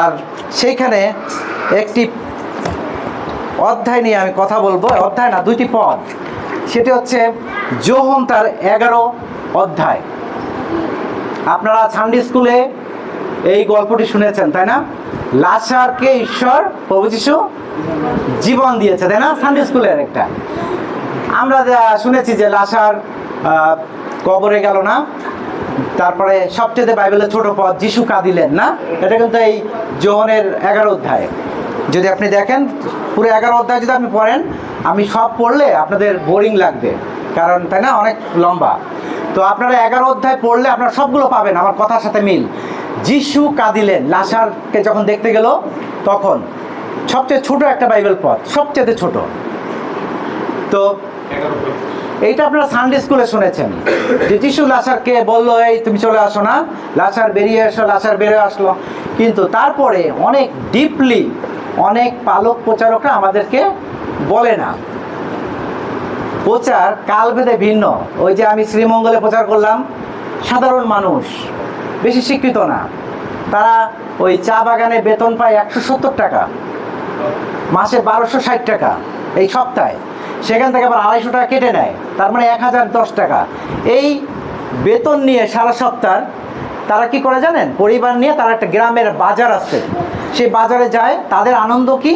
আর সেইখানে একটি অধ্যায় নিয়ে আমি কথা বলবো, অধ্যায় না, দুইটি পদ। সেটি হচ্ছে যোহন তার 11 অধ্যায়। আপনারা সানডে স্কুলে এই গল্পটি শুনেছেন, তাই না? লাজারকে ঈশ্বর প্রভু যিশু জীবন দিয়েছে, তাই না? সানডে স্কুলের একটা আমরা শুনেছি যে লাজার কবরে গেল না, তারপরে সবচেয়ে বাইবেলের ছোট পদ যিশু কাঁদিলেন না, এটা কিন্তু এই যোহনের 11 অধ্যায়। যদি আপনি দেখেন পুরো 11 অধ্যায় যদি আপনি পড়েন, আমি সব পড়লে আপনাদের বোরিং লাগবে, কারণ তাই না, অনেক লম্বা। তো আপনারা 11 অধ্যায় পড়লে আপনারা সবগুলো পাবেন আমার কথার সাথে মিল। যিশু কাঁদিলেন লাজারকে যখন দেখতে গেল, তখন সবচেয়ে ছোট একটা বাইবেল পদ, সবচেয়ে ছোট। তো এইটা আপনারা সানডে স্কুলে শুনেছেন যে যিশু লাজারকে বললো, এই তুমি চলে আসো না, লাজার বেরিয়ে এসো। লাজার বেরিয়ে আসলো, কিন্তু তারপরে অনেক ডিপলি অনেক পালক প্রচারকরা আমাদেরকে বলে না, প্রচার কালভেদে ভিন্ন। ওই যে আমি শ্রীমঙ্গলে প্রচার করলাম, সাধারণ মানুষ, বেশি শিক্ষিত না, তারা ওই চা বাগানে বেতন পায় 170 টাকা, মাসে 1260 টাকা, এই সপ্তাহে সেখান থেকে আবার 250 টাকা কেটে নেয়, তার মানে 1010 টাকা। এই বেতন নিয়ে সারা সপ্তাহ তারা কি করে জানেন? পরিবার নিয়ে তারা একটা গ্রামের বাজার আছে, সেই বাজারে যায়। তাদের আনন্দ কি?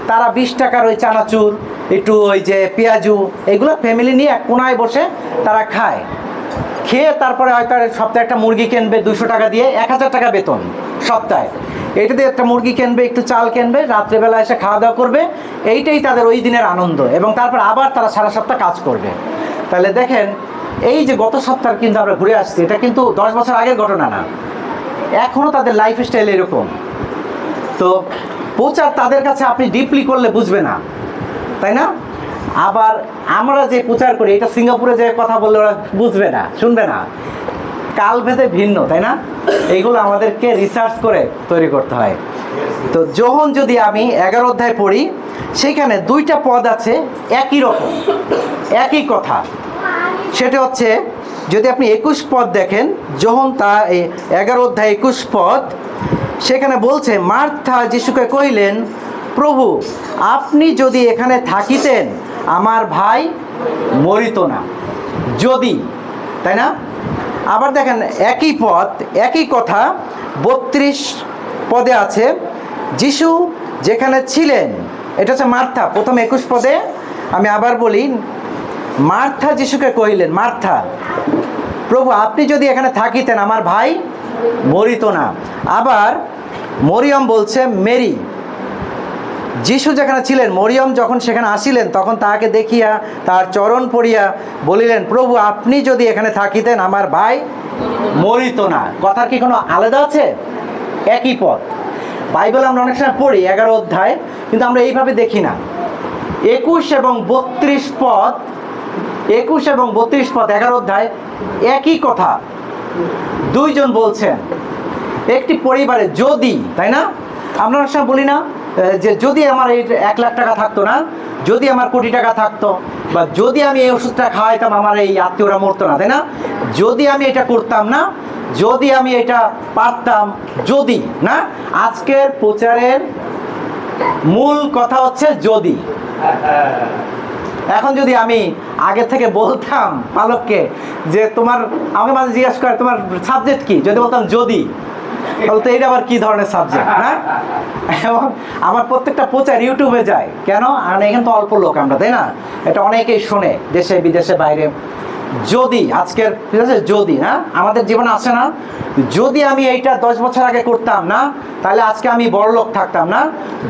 তারা 20 টাকার ওই চানাচুর, একটু ওই যে পেঁয়াজু, এগুলো ফ্যামিলি নিয়ে এক কোনায় বসে তারা খায়। খেয়ে তারপরে হয়তো সপ্তাহে একটা মুরগি কিনবে 200 টাকা দিয়ে, 1000 টাকা বেতন সপ্তাহে। এইটা দিয়ে একটা মুরগি কিনবে, একটু চাল কিনবে, রাত্রেবেলা এসে খাওয়া দাওয়া করবে। এইটাই তাদের ওই দিনের আনন্দ, এবং তারপর আবার তারা সারা সপ্তাহ কাজ করবে। তাহলে দেখেন, এই যে গত সপ্তাহ কিন্তু আমরা ঘুরে আসছি, এটা কিন্তু 10 বছর আগের ঘটনা না, এখনও তাদের লাইফ স্টাইল এরকম। তো প্রচার তাদের কাছে আপনি ডিপলি করলে বুঝবে না, তাই না? আবার আমরা যে প্রচার করি, এটা সিঙ্গাপুরে যে কথা বললে ওরা বুঝবে না, শুনবে না, কালভেদে ভিন্ন, তাই না? এইগুলো আমাদেরকে রিসার্চ করে তৈরি করতে হয়। তো যোহন যদি আমি 11 অধ্যায় পড়ি, সেইখানে 2টা পদ আছে একই রকম, একই কথা। সেটা হচ্ছে, যদি আপনি 21 পদ দেখেন, যোহন তা 11 অধ্যায় 21 পদ, সেখানে বলছে, মার্থা যিশুকে কহিলেন, প্রভু আপনি যদি এখানে থাকিতেন আমার ভাই মরিত না। যদি, তাই না? আবার দেখেন একই পদ, একই কথা 32 পদে আছে, যিশু যেখানে ছিলেন, এটা হচ্ছে মার্থা। প্রথম 21 পদে আমি আবার বলি, মার্থা যিশুকে কহিলেন, মার্থা প্রভু আপনি যদি এখানে থাকিতেন আমার ভাই মরিত না। আবার মরিয়ম বলছে, মেরি, যিশু যেখানে ছিলেন, মরিয়ম যখন সেখানে আসিলেন, তখন তাহাকে দেখিয়া তার চরণ পড়িয়া বলিলেন, প্রভু আপনি যদি এখানে থাকিতেন আমার ভাই মরিত না। কথার কি কোনো আলাদা আছে? একই পদ। বাইবেল আমরা অনেক সময় পড়ি 11 অধ্যায়, কিন্তু আমরা এইভাবে দেখি না। 21 এবং 32 পদ, 21 এবং 32 পদ 11 অধ্যায় একই কথা, দুইজন বলছেন। একটি পরিবারে যদি, তাই না, আমরা অনেক সময় বলি না যে যদি আমার এই 1 লাখ টাকা থাকতো না, যদি আমার কোটি টাকা থাকতো, বা যদি আমি এই ওষুধটা খাওয়াইতাম আমার এই আত্মীয়রা মরতো না, তাই না? যদি আমি এটা করতাম না, যদি আমি এটা পারতাম, যদি না। আজকের প্রচারের মূল কথা হচ্ছে যদি। এখন যদি আমি আগে থেকে বলতাম পালককে যে তোমার, আমাকে মাঝে জিজ্ঞাসা করে তোমার সাবজেক্ট কি, যদি বলতাম যদি, তাহলে তো এইটা আবার কী ধরনের সাবজেক্ট, না? এবং আমার প্রত্যেকটা প্রচার ইউটিউবে যায় কেন? আর এখানে তো অল্প লোক আমরা, তাই না? এটা অনেকেই শোনে, দেশে বিদেশে বাইরে। যদি আজকের, ঠিক আছে, যদি না আমাদের জীবনে আসে না, যদি আমি এইটা 10 বছর আগে করতাম না, তাহলে আজকে আমি বড় লোক থাকতাম না।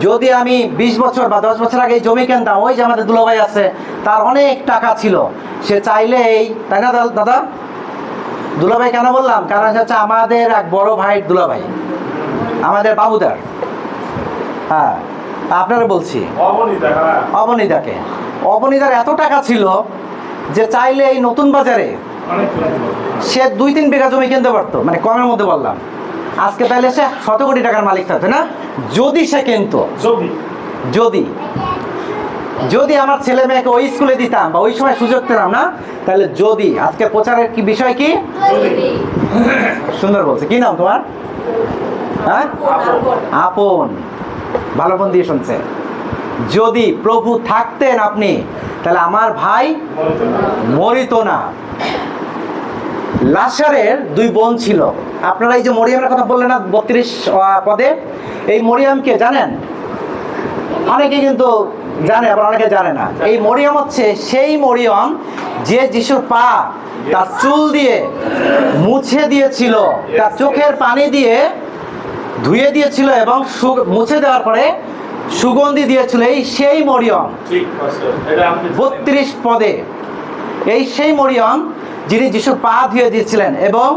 যদি আমি 20 বছর বা 10 বছর আগে এই জমি কিনতাম, ওই যে আমাদের দুলাভাই আছে, তার অনেক টাকা ছিল, সে চাইলে এই, তাই না দাদা? দুলাভাই কেন বললাম? কারণ হচ্ছে আমাদের এক বড় ভাই দুলাভাই, আমাদের বাবুদার, হ্যাঁ আপনারা বলছি অবনীদাকে, অবনীদার এত টাকা ছিল যে চাইলে এই নতুন বাজারে সে 2-3 বিঘা জমি কিনতে পারতো, মানে কমের মধ্যে বললাম। আজকে তাইলে সে 100 কোটি টাকার মালিক থাকতো, না? যদি সে কিনতো, যদি যদি আমার ছেলে মেয়েকে ওই স্কুলে দিতাম বা ওই সময় সুযোগ পেতাম না, তাহলে যদি। আজকে প্রচারের কি বিষয় কি? সুন্দর বলছে। কি নাম তোমার? হ্যাঁ, আপন। ভালো মন দিয়ে শুনছে। যদি প্রভু থাকতেন আপনি, তাহলে আমার ভাই মরিত না। লাজারের দুই বোন ছিল। আপনারা এই যে মরিয়মের কথা বললেন না 32 পদে, এই মরিয়মকে জানেন? অনেকে কিন্তু জানে, আবার অনেকে জানে না। এই মরিয়ম হচ্ছে সেই মরিয়ম যে যিশুর পা তার চুল দিয়ে মুছে দিয়েছিল, তার চোখের পানি দিয়ে ধুয়ে দিয়েছিল এবং মুছে দেওয়ার পরে সুগন্ধি দিয়েছিল। এই সেই মরিয়ম 32 পদে, এই সেই মরিয়ম যিনি যিশুর পা ধুয়ে দিয়েছিলেন এবং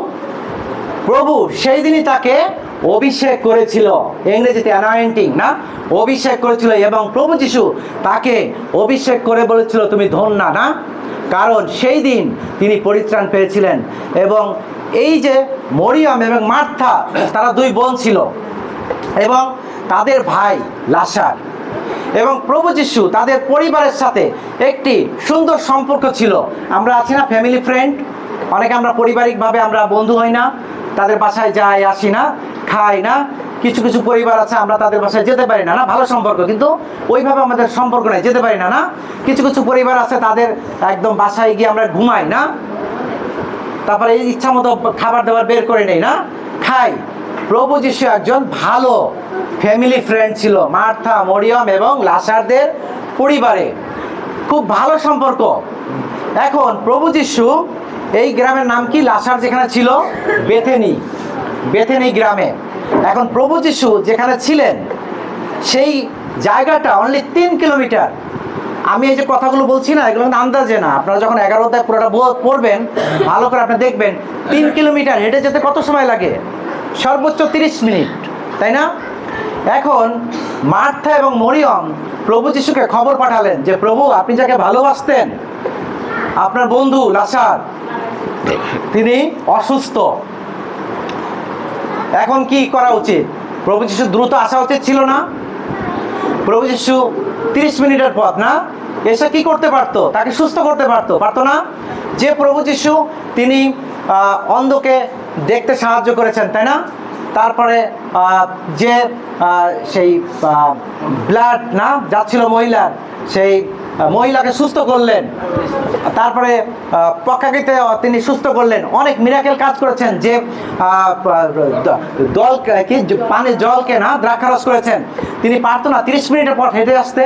প্রভু সেই দিনই তাকে অভিষেক করেছিল, ইংরেজিতে অ্যানয়েন্টিং না, অভিষেক করেছিল। এবং প্রভু যিশু তাকে অভিষেক করে বলেছিল তুমি ধন্যা, না, কারণ সেই দিন তিনি পরিত্রাণ পেয়েছিলেন। এবং এই যে মরিয়ম এবং মার্থা, তারা দুই বোন ছিল এবং তাদের ভাই লাজার, এবং প্রভু যিশু তাদের পরিবারের সাথে একটি সুন্দর সম্পর্ক ছিল। আমরা আছি না ফ্যামিলি ফ্রেন্ড, অনেকে আমরা পারিবারিকভাবে আমরা বন্ধু হই না, তাদের বাসায় যাই আসি না, খাই না। কিছু কিছু পরিবার আছে আমরা তাদের বাসায় যেতে পারি না, না, ভালো সম্পর্ক, কিন্তু ওইভাবে আমাদের সম্পর্ক নেই, যেতে পারি না, না। কিছু কিছু পরিবার আছে তাদের একদম বাসায় গিয়ে আমরা ঘুমাই না, তারপরে এই ইচ্ছা মতো খাবার দাবার বের করে নেই, না, খাই। প্রভু যিশু একজন ভালো ফ্যামিলি ফ্রেন্ড ছিল মার্থা, মরিয়ম এবং লাজারদের পরিবারে, খুব ভালো সম্পর্ক। এখন প্রভু যিশু, এই গ্রামের নাম কি? লাজার যেখানে ছিল বেথেনি, বেথেনি গ্রামে। এখন প্রভু যিশু যেখানে ছিলেন সেই জায়গাটা অনলি 3 কিলোমিটার। আমি এই যে কথাগুলো বলছি না, এগুলো কিন্তু আন্দাজে না, আপনারা যখন 11 অধ্যায় পুরোটা পড়বেন ভালো করে আপনি দেখবেন 3 কিলোমিটার হেঁটে যেতে কত সময় লাগে? সর্বোচ্চ 30 মিনিট, তাই না? এখন মার্থা এবং মরিয়ম প্রভু যিশুকে খবর পাঠালেন যে প্রভু আপনি যাকে ভালোবাসতেন, আপনার বন্ধু লাজার তিনি অসুস্থ, এখন কি করা উচিত? প্রভু যিশু দ্রুত আসা উচিত ছিল না? প্রভু যিশু 30 মিনিটের পথ না, এসে কি করতে পারতো? তাকে সুস্থ করতে পারতো না? যে প্রভু যিশু তিনি অন্ধকে দেখতে সাহায্য করেছেন, তাই না? তারপরে যে সেই ব্লাড না যাচ্ছিল মহিলার, সেই মহিলাকে সুস্থ করলেন, তারপরে পক্ষাঘাতে তিনি সুস্থ করলেন, অনেক মিরাকেল কাজ করেছেন। যে দল কি পানি জলকে না দ্রাক্ষারস করেছেন, তিনি পারতো না 30 মিনিটের পথ হেঁটে আসতে?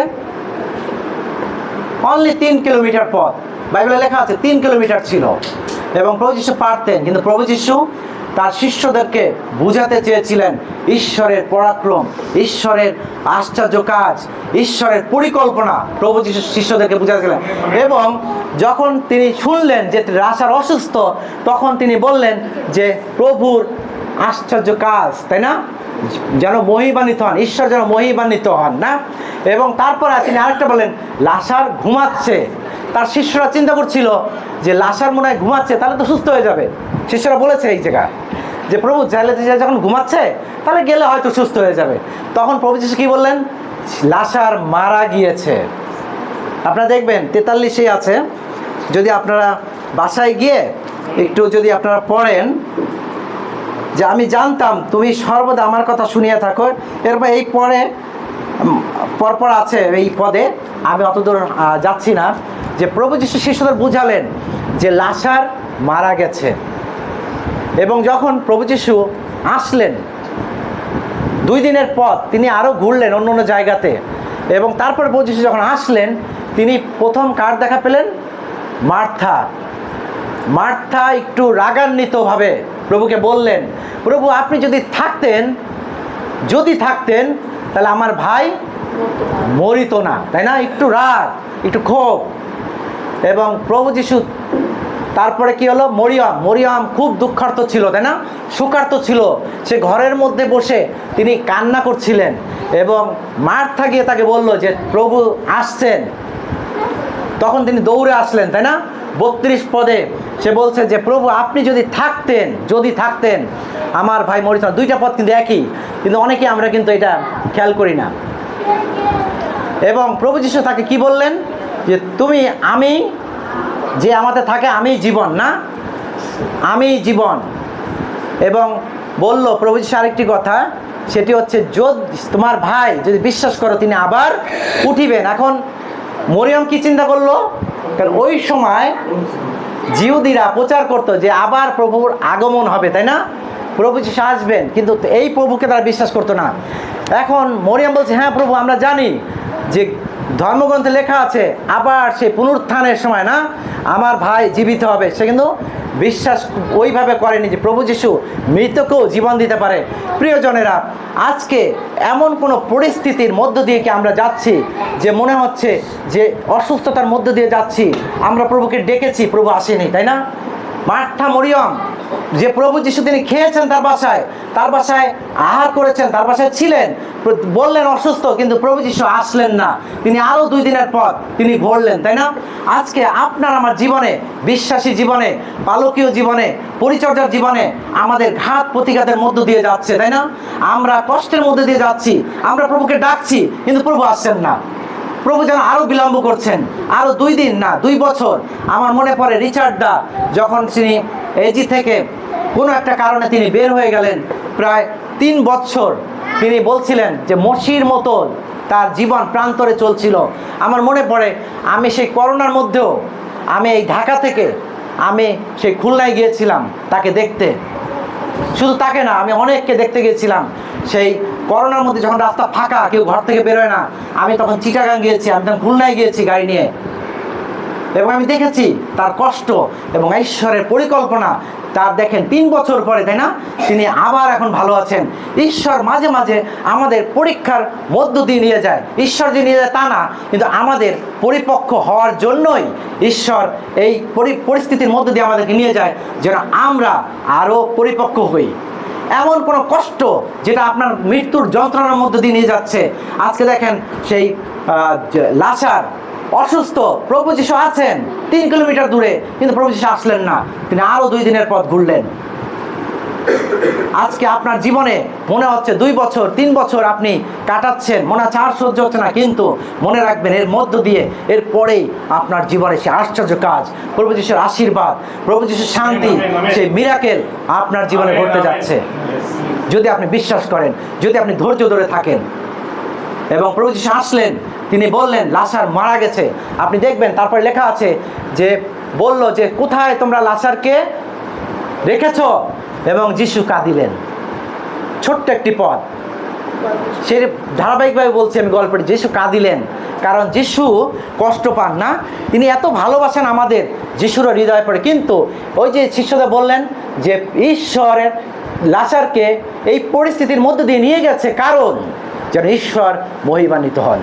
অনলি 3 কিলোমিটার পথ, বাইবেলে লেখা আছে 3 কিলোমিটার ছিল। এবং প্রভু যিশু পারতেন, কিন্তু প্রভু যিশু তার শিষ্যদেরকে বুঝাতে চেয়েছিলেন ঈশ্বরের পরাক্রম, ঈশ্বরের আশ্চর্য কাজ, ঈশ্বরের পরিকল্পনা প্রভু যিশু শিষ্যদেরকে বুঝাতেছিলেন। এবং যখন তিনি শুনলেন যে লাজার অসুস্থ, তখন তিনি বললেন যে প্রভুর আশ্চর্য কাজ, তাই না, যেন মহিমান্বিত হন, ঈশ্বর যেন মহিমান্বিত হন, না। এবং তারপরে তিনি আরেকটা বললেন লাজার ঘুমাচ্ছে। তার শিষ্যরা চিন্তা করছিল যে লাজার মনে হয় ঘুমাচ্ছে, তাহলে তো সুস্থ হয়ে যাবে। শিষ্যরা বলেছে এই জায়গা যে প্রভু চাইলে যখন ঘুমাচ্ছে তাহলে গেলে হয়তো সুস্থ হয়ে যাবে। তখন প্রভু যিশু কি বললেন? লাজার মারা গিয়েছে। আপনারা দেখবেন 43 আছে, যদি আপনারা বাসায় গিয়ে একটু যদি আপনারা পড়েন যে আমি জানতাম তুমি সর্বদা আমার কথা শুনিয়ে থাকো, এরপর এই পরপর আছে এই পদে, আমি অতদূর যাচ্ছি না। যে প্রভু যিশু শিষ্যদের বুঝালেন যে লাজার মারা গেছে। এবং যখন প্রভু যিশু আসলেন 2 দিনের পথ, তিনি আরও ঘুরলেন অন্য অন্য জায়গাতে। এবং তারপরে প্রভু যিশু যখন আসলেন, তিনি প্রথম কার দেখা পেলেন? মার্থা একটু রাগান্বিতভাবে প্রভুকে বললেন, প্রভু আপনি যদি থাকতেন তাহলে আমার ভাই মরিত না, তাই না? একটু রাগ, একটু ক্ষোভ। এবং প্রভু যিশু তারপরে কি হলো? মরিয়ম খুব দুঃখার্ত ছিল, তাই না, শোকার্ত ছিল। সে ঘরের মধ্যে বসে তিনি কান্না করছিলেন। এবং মার্থা গিয়ে তাকে বলল যে প্রভু আসছেন। তখন তিনি দৌড়ে আসলেন, তাই না? 32 পদে সে বলছে যে প্রভু আপনি যদি থাকতেন আমার ভাই মরিত না। 2টা পদ কিন্তু একই, কিন্তু অনেকে আমরা কিন্তু এটা খেয়াল করি না। এবং প্রভু যিশু তাকে কি বললেন? যে আমি যে আমাদের থাকে, আমি জীবন, না, আমি জীবন। এবং বলল প্রভু যীশু আরেকটি কথা, সেটি হচ্ছে যদি তোমার ভাই যদি বিশ্বাস করো তিনি আবার উঠিবেন। এখন মরিয়ম কি চিন্তা করলো? কারণ ওই সময় জিহুদীরা প্রচার করতো যে আবার প্রভুর আগমন হবে, তাই না, প্রভু যীশু আসবেন, কিন্তু এই প্রভুকে তারা বিশ্বাস করতো না। এখন মরিয়ম বলছে, হ্যাঁ প্রভু, আমরা জানি যে ধর্মগ্রন্থে লেখা আছে আবার সেই পুনরুত্থানের সময় না আমার ভাই জীবিত হবে। সে কিন্তু বিশ্বাস ওইভাবে করেনি যে প্রভু যীশু মৃতকেও জীবন দিতে পারে। প্রিয়জনেরা, আজকে এমন কোনো পরিস্থিতির মধ্য দিয়ে কি আমরা যাচ্ছি যে মনে হচ্ছে যে অসুস্থতার মধ্য দিয়ে যাচ্ছি, আমরা প্রভুকে ডেকেছি, প্রভু আসেনি, তাই না? মার্থা মরিয়ম যে প্রভু যীশু তিনি খেয়েছেন তার বাসায় আহার করেছেন, তার বাসায় ছিলেন, বললেন অসুস্থ, কিন্তু প্রভু যীশু আসলেন না। তিনি আরও 2 দিনের পর তিনি ঘুরলেন, তাই না? আজকে আপনার আমার জীবনে, বিশ্বাসী জীবনে, পালকীয় জীবনে, পরিচর্যার জীবনে আমাদের ঘাত প্রতিঘাতের মধ্য দিয়ে যাচ্ছে, তাই না? আমরা কষ্টের মধ্যে দিয়ে যাচ্ছি, আমরা প্রভুকে ডাকছি, কিন্তু প্রভু আসছেন না। প্রভু যেন আরও বিলম্ব করছেন, আরও 2 দিন না 2 বছর। আমার মনে পড়ে রিচার্ড দা যখন তিনি এজি থেকে কোনো একটা কারণে তিনি বের হয়ে গেলেন, প্রায় 3 বছর তিনি বলছিলেন যে মসির মতো তার জীবন প্রান্তরে চলছিল। আমার মনে পড়ে আমি সেই করোনার মধ্যেও আমি এই ঢাকা থেকে আমি সেই খুলনায় গিয়েছিলাম তাকে দেখতে। শুধু তাকে না, আমি অনেককে দেখতে গিয়েছিলাম সেই করোনার মধ্যে, যখন রাস্তা ফাঁকা, কেউ ঘর থেকে বেরোয় না। আমি তখন চিটাগাং গিয়েছি, আমি তখন খুলনায় গিয়েছি গাড়ি নিয়ে, এবং আমি দেখেছি তার কষ্ট এবং ঈশ্বরের পরিকল্পনা। তার দেখেন 3 বছর পরে, তাই না, তিনি আবার এখন ভালো আছেন। ঈশ্বর মাঝে মাঝে আমাদের পরীক্ষার মধ্য দিয়ে নিয়ে যায়। ঈশ্বর যে নিয়ে যায় তা না, কিন্তু আমাদের পরিপক্ক হওয়ার জন্যই ঈশ্বর এই পরিস্থিতির মধ্য দিয়ে আমাদেরকে নিয়ে যায়, যেন আমরা আরও পরিপক্ক হই। এমন কোনো কষ্ট যেটা আপনার মৃত্যুর যন্ত্রণার মধ্য দিয়ে নিয়ে যাচ্ছে। আজকে দেখেন সেই লাসার অসুস্থ, প্রভু যীশু আছেন 3 কিলোমিটার দূরে, কিন্তু প্রভু যীশু আসলেন না, তিনি আরও 2 দিনের পথ ঘুরলেন। আজকে আপনার জীবনে মনে হচ্ছে 2 বছর 3 বছর আপনি কাটাচ্ছেন, মনে হচ্ছে আর সহ্য হচ্ছে না, কিন্তু মনে রাখবেন এর মধ্য দিয়ে এর পরেই আপনার জীবনে সে আশ্চর্য কাজ, প্রভু যীশুর আশীর্বাদ, প্রভু যীশুর শান্তি, সেই মিরাকেল আপনার জীবনে ঘটতে যাচ্ছে, যদি আপনি বিশ্বাস করেন, যদি আপনি ধৈর্য ধরে থাকেন। এবং প্রভু যীশু আসলেন, তিনি বললেন লাসার মারা গেছে। আপনি দেখবেন তারপরে লেখা আছে যে বলল যে কোথায় তোমরা লাসারকে রেখেছ, এবং যীশু কাঁদিলেন। ছোট্ট একটি পদ, সে ধারাবাহিকভাবে বলছি আমি গল্পটি, যীশু কাঁদিলেন, কারণ যীশু কষ্ট পান না, তিনি এত ভালোবাসেন আমাদের, যীশুরও হৃদয় পড়ে। কিন্তু ওই যে শিষ্যরা বললেন যে ঈশ্বরের লাসারকে এই পরিস্থিতির মধ্যে দিয়ে নিয়ে গেছে, কারণ যেন ঈশ্বর মহিমান্বিত হন।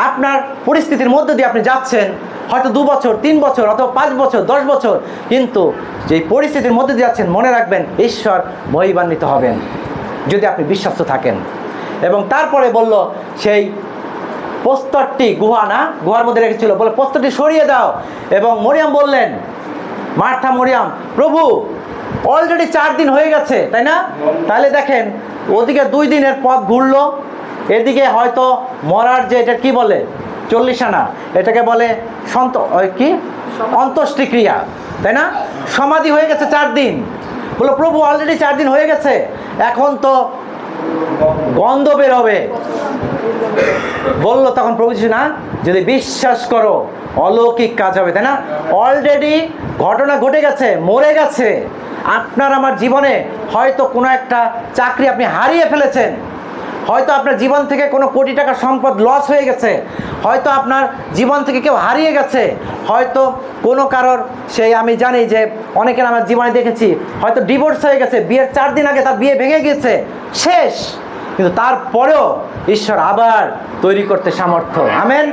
আপনার পরিস্থিতির মধ্যে দিয়ে আপনি যাচ্ছেন, হয়তো 2 বছর 3 বছর অথবা 5 বছর 10 বছর, কিন্তু যেই পরিস্থিতির মধ্যে দিয়ে যাচ্ছেন, মনে রাখবেন ঈশ্বর মহিমান্বিত হবেন যদি আপনি বিশ্বাস্ত থাকেন। এবং তারপরে বলল সেই প্রস্তরটি, গুহার মধ্যে রেখেছিল, বলে প্রস্তরটি সরিয়ে দাও। এবং মরিয়ম বললেন, মার্থা মরিয়ম, প্রভু অলরেডি 4 দিন হয়ে গেছে, তাই না? তাহলে দেখেন ওদিকে 2 দিনের পথ ঘুরলো, এদিকে হয়তো মরার যে এটা কি বলে 40 আনা, এটাকে বলে অন্ত্যেষ্টিক্রিয়া, তাই না? সমাধি হয়ে গেছে 4 দিন। বলো প্রভু অলরেডি 4 দিন হয়ে গেছে, এখন তো গন্ধ বের হবে। বললো তখন প্রভু যীশু, না, যদি বিশ্বাস করো অলৌকিক কাজ হবে, তাই না? অলরেডি ঘটনা ঘটে গেছে, মরে গেছে। আপনার আমার জীবনে হয়তো কোনো একটা চাকরি আপনি হারিয়ে ফেলেছেন, হয়তো আপনার জীবন থেকে কোনো কোটি টাকার সম্পদ লস হয়ে গেছে, হয়তো আপনার জীবন থেকে কেউ হারিয়ে গেছে, হয়তো কোনো কারোর সেই, আমি জানি যে অনেকের আমার জীবনে দেখেছি হয়তো ডিভোর্স হয়ে গেছে, বিয়ের 4 দিন আগে তার বিয়ে ভেঙে গিয়েছে, শেষ, কিন্তু তারপরেও ঈশ্বর আবার তৈরি করতে সামর্থ্য। আমেন।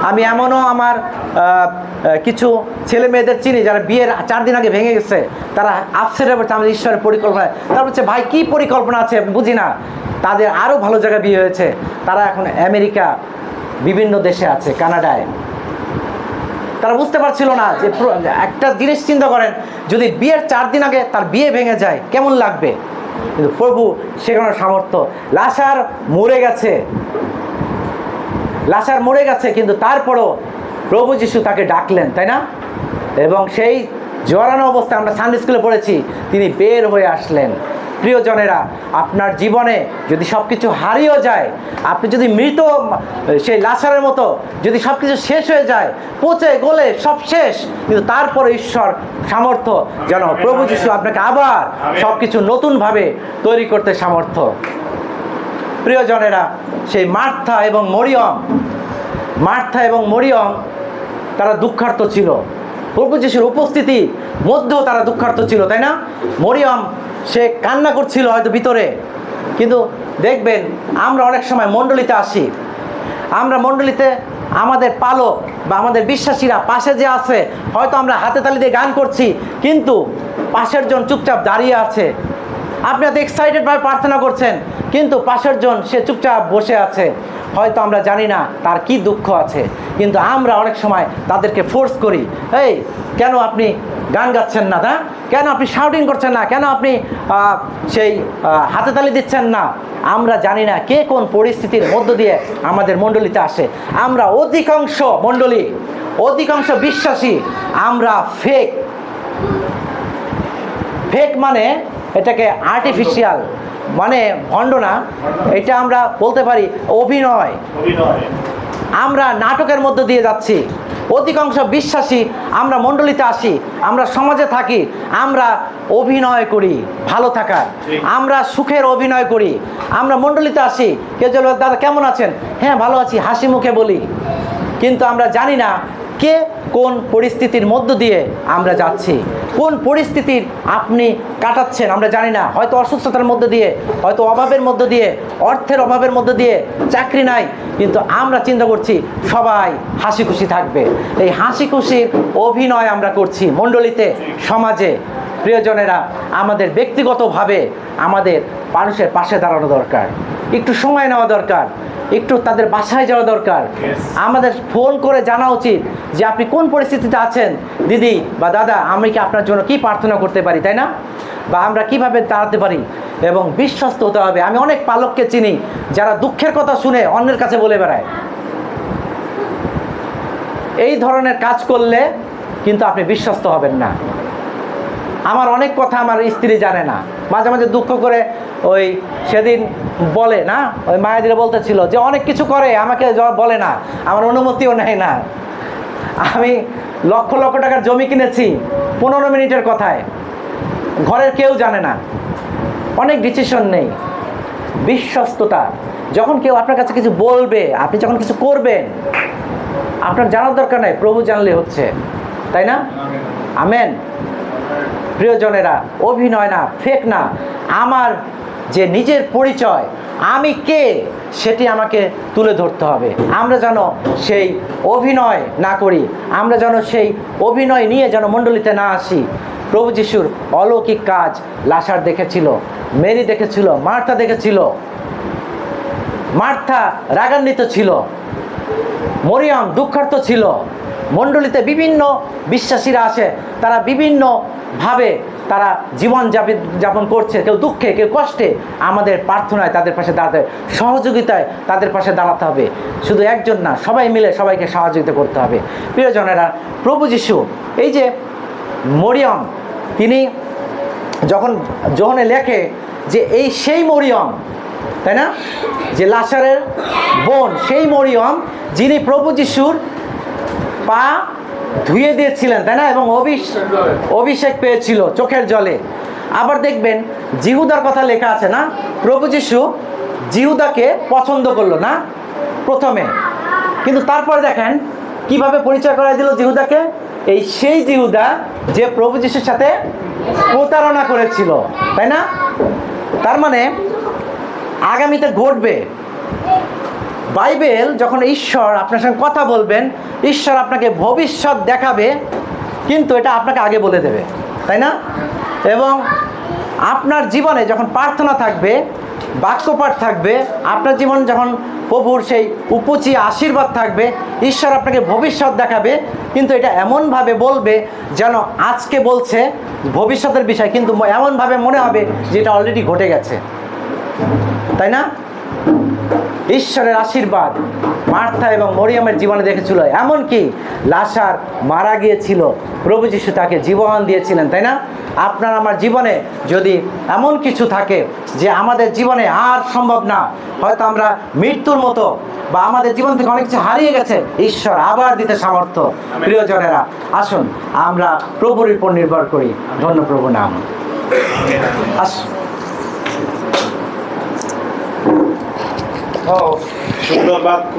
আমি এমনও আমার কিছু ছেলে মেয়েদের চিনি যারা বিয়ের 4 দিন আগে ভেঙে গেছে, তারা আপসেট হয়ে পড়ছে আমাদের ঈশ্বরের পরিকল্পনা। তারপর হচ্ছে ভাই কী পরিকল্পনা আছে বুঝি না, তাদের আরও ভালো জায়গায় বিয়ে হয়েছে, তারা এখন আমেরিকা, বিভিন্ন দেশে আছে, কানাডায়। তারা বুঝতে পারছিল না যে একটা জিনিস চিন্তা করেন, যদি বিয়ের 4 দিন আগে তার বিয়ে ভেঙে যায় কেমন লাগবে, কিন্তু প্রভু সেখানে সামর্থ্য। লাসার মরে গেছে, কিন্তু তারপরও প্রভু যীশু তাকে ডাকলেন, তাই না? এবং সেই জড়ানো অবস্থায়, আমরা সানডে স্কুলে পড়েছি, তিনি বের হয়ে আসলেন। প্রিয়জনেরা, আপনার জীবনে যদি সব কিছু হারিয়েও যায়, আপনি যদি মৃত সেই লাশারের মতো যদি সব কিছু শেষ হয়ে যায়, পচে গলে সব শেষ, কিন্তু তারপরে ঈশ্বর সামর্থ্য যেন প্রভু যিশু আপনাকে আবার সব কিছু নতুনভাবে তৈরি করতে সামর্থ্য। প্রিয়জনেরা, সেই মার্থা এবং মরিয়ম তারা দুঃখার্ত ছিল। প্রভু যিশুর উপস্থিতি মধ্যেও তারা দুঃখার্ত ছিল, তাই না? মরিয়ম সে কান্না করছিল হয়তো ভিতরে, কিন্তু দেখবেন আমরা অনেক সময় মণ্ডলীতে আসি, আমরা মণ্ডলীতে আমাদের পালক বা আমাদের বিশ্বাসীরা পাশে যে আছে, হয়তো আমরা হাতে তালি দিয়ে গান করছি, কিন্তু পাশের জন চুপচাপ দাঁড়িয়ে আছে। আপনি হয়তো এক্সাইটেডভাবে প্রার্থনা করছেন, কিন্তু পাশের জন সে চুপচাপ বসে আছে। হয়তো আমরা জানি না তার কি দুঃখ আছে, কিন্তু আমরা অনেক সময় তাদেরকে ফোর্স করি, এই কেন আপনি গান গাচ্ছেন না, না কেন আপনি শাউটিং করছেন না, কেন আপনি সেই হাতে তালি দিচ্ছেন না। আমরা জানি না কে কোন পরিস্থিতির মধ্য দিয়ে আমাদের মণ্ডলীতে আসে। আমরা অধিকাংশ বিশ্বাসী আমরা ফেক মানে এটাকে আর্টিফিশিয়াল, মানে ভণ্ড না, এটা আমরা বলতে পারি অভিনয়। আমরা নাটকের মধ্য দিয়ে যাচ্ছি। অধিকাংশ বিশ্বাসী আমরা মণ্ডলীতে আসি, আমরা সমাজে থাকি, আমরা অভিনয় করি ভালো থাকার, আমরা সুখের অভিনয় করি। আমরা মণ্ডলীতে আসি, কেউ বলবে দাদা কেমন আছেন, হ্যাঁ ভালো আছি, হাসি মুখে বলি, কিন্তু আমরা জানি না কে কোন পরিস্থিতির মধ্য দিয়ে আমরা যাচ্ছি, কোন পরিস্থিতির আপনি কাটাচ্ছেন আমরা জানি না। হয়তো অসুস্থতার মধ্য দিয়ে, হয়তো অভাবের মধ্য দিয়ে, অর্থের অভাবের মধ্য দিয়ে, চাকরি নাই, কিন্তু আমরা চিন্তা করছি সবাই হাসি খুশি থাকবে। এই হাসি খুশির অভিনয় আমরা করছি মণ্ডলীতে, সমাজে। প্রিয়জনেরা, আমাদের ব্যক্তিগতভাবে আমাদের মানুষের পাশে দাঁড়ানো দরকার, একটু সময় নেওয়া দরকার, একটু তাদের বাসায় যাওয়া দরকার। আমাদের ফোন করে জানা উচিত যে আপনি কোন পরিস্থিতিতে আছেন, দিদি বা দাদা, আমি কি আপনার জন্য কি প্রার্থনা করতে পারি, তাই না? বা আমরা কিভাবে দাঁড়াতে পারি, এবং বিশ্বস্ত হতে হবে। আমি অনেক পালককে চিনি যারা দুঃখের কথা শুনে অন্যের কাছে বলে বেড়ায়। এই ধরনের কাজ করলে কিন্তু আপনি বিশ্বস্ত হবেন না। আমার অনেক কথা আমার স্ত্রী জানে না, মাঝে মাঝে দুঃখ করে ওই সেদিন বলে না, ওই মায়াদিরা বলতেছিল যে অনেক কিছু করে, আমাকে বলে না, আমার অনুমতিও নেয় না। আমি লক্ষ লক্ষ টাকার জমি কিনেছি 15 মিনিটের কথায়, ঘরের কেউ জানে না, অনেক ডিসিশন নেই। বিশ্বস্ততা, যখন কেউ আপনার কাছে কিছু বলবে, আপনি যখন কিছু করবেন, আপনার জানার দরকার নাই, প্রভু জানলে হচ্ছে, তাই না? আমেন। প্রিয়জনেরা, অভিনয় না, ফেক না, আমার যে নিজের পরিচয়, আমি কে, সেটি আমাকে তুলে ধরতে হবে। আমরা যেন সেই অভিনয় না করি, আমরা যেন সেই অভিনয় নিয়ে যেন মণ্ডলীতে না আসি। প্রভু যিশুর অলৌকিক কাজ লাসার দেখেছিল, মেরি দেখেছিল, মার্থা দেখেছিল। মার্থা রাগান্বিত ছিল, মরিয়ম দুঃখার্ত ছিল। মণ্ডলীতে বিভিন্ন বিশ্বাসীরা আসে, তারা বিভিন্নভাবে তারা জীবন যাপন করছে, কেউ দুঃখে, কেউ কষ্টে। আমাদের প্রার্থনায় তাদের পাশে দাঁড়াতে, সহযোগিতায় তাদের পাশে দাঁড়াতে হবে। শুধু একজন না, সবাই মিলে সবাইকে সহযোগিতা করতে হবে। প্রিয়জনেরা, প্রভু যিশু, এই যে মরিয়ম, তিনি যখন যোহনে লেখে যে এই সেই মরিয়ম, তাই না, যে লাসারের বোন, সেই মরিয়ম যিনি প্রভু যিশুর পা ধুয়ে দিয়েছিলেন, তাই না, এবং অভিষেক পেয়েছিল চোখের জলে। আবার দেখবেন জিহুদার কথা লেখা আছে না, প্রভু যিশু জিহুদাকে পছন্দ করলো না প্রথমে, কিন্তু তারপর দেখেন কিভাবে পরিচয় করাই দিল জিহুদাকে। এই সেই জিহুদা যে প্রভু যিশুর সাথে প্রতারণা করেছিল, তাই না? তার মানে আগামীতে ঘটবে। বাইবেল যখন ঈশ্বর আপনার সঙ্গে কথা বলবেন, ঈশ্বর আপনাকে ভবিষ্যৎ দেখাবে, কিন্তু এটা আপনাকে আগে বলে দেবে, তাই না? এবং আপনার জীবনে যখন প্রার্থনা থাকবে, বাক্যপাঠ থাকবে, আপনার জীবন যখন প্রভুর সেই উপচি আশীর্বাদ থাকবে, ঈশ্বর আপনাকে ভবিষ্যৎ দেখাবে, কিন্তু এটা এমনভাবে বলবে যেন আজকে বলছে ভবিষ্যতের বিষয়, কিন্তু এমনভাবে মনে হবে যে এটা অলরেডি ঘটে গেছে, তাই না? ঈশ্বরের আশীর্বাদ মার্থা এবং মরিয়মের জীবনে দেখেছিল। এমনকি লাসার মারা গিয়েছিল, প্রভু যিশু তাকে জীবন দিয়েছিলেন, তাই না? আপনার আমার জীবনে যদি এমন কিছু থাকে যে আমাদের জীবনে আর সম্ভব না, হয়তো আমরা মৃত্যুর মতো বা আমাদের জীবন থেকে অনেক কিছু হারিয়ে গেছে, ঈশ্বর আবার দিতে সামর্থ্য। প্রিয়জনেরা, আসুন আমরা প্রভুর উপর নির্ভর করি। ধন্য প্রভু নাম। আসুন। সুন্দর বাক্য।